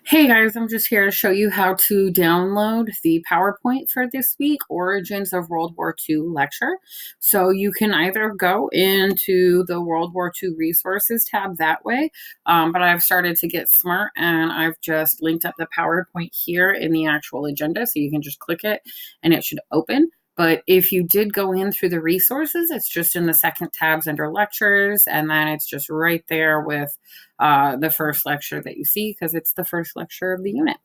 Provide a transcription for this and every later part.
Hey guys, I'm just here to show you how to download the PowerPoint for this week, Origins of World War II lecture. So you can either go into the World War II resources tab that way, but I've started to get smart and I've just linked up the PowerPoint here in the actual agenda. So you can just click it and it should open. But if you did go in through the resources, it's just in the second tabs under lectures, and then it's just right there with the first lecture that you see because it's the first lecture of the unit.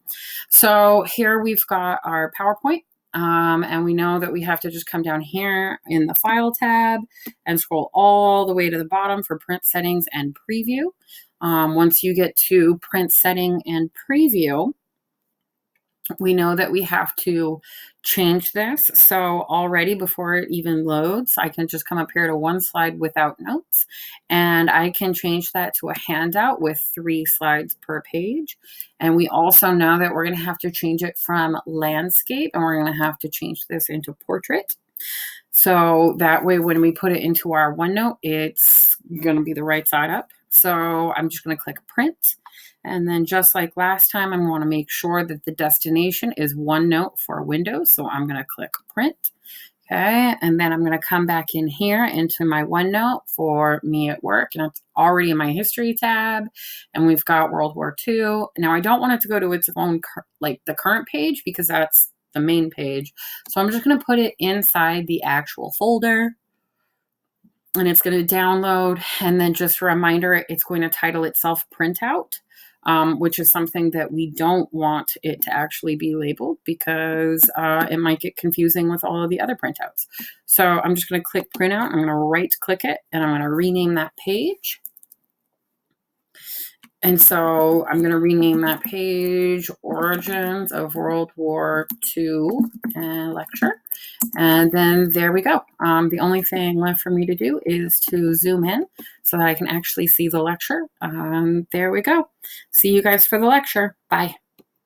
So here we've got our PowerPoint. And we know that we have to just come down here in the File tab and scroll all the way to the bottom for Print Settings and Preview. Once you get to Print Setting and Preview, we know that we have to change this. So already before it even loads, I can just come up here to one slide without notes, and I can change that to a handout with 3 slides per page. And we also know that we're going to have to change it from landscape, and we're going to have to change this into portrait. So that way, when we put it into our OneNote, it's going to be the right side up. So I'm just going to click print. And then just like last time, I want to make sure that the destination is OneNote for Windows. So I'm going to click print. Okay. And then I'm going to come back in here into my OneNote for me at work. And it's already in my history tab. And we've got World War II. Now I don't want it to go to its own, like the current page, because that's the main page. So I'm just going to put it inside the actual folder. And it's going to download. And then just a reminder, it's going to title itself printout. Which is something that we don't want it to actually be labeled because it might get confusing with all of the other printouts. So I'm just going to click printout. I'm going to right click it and I'm going to rename that page. And so I'm going to rename that page Origins of World War II lecture. And then there we go. The only thing left for me to do is to zoom in so that I can actually see the lecture. There we go. See you guys for the lecture. Bye.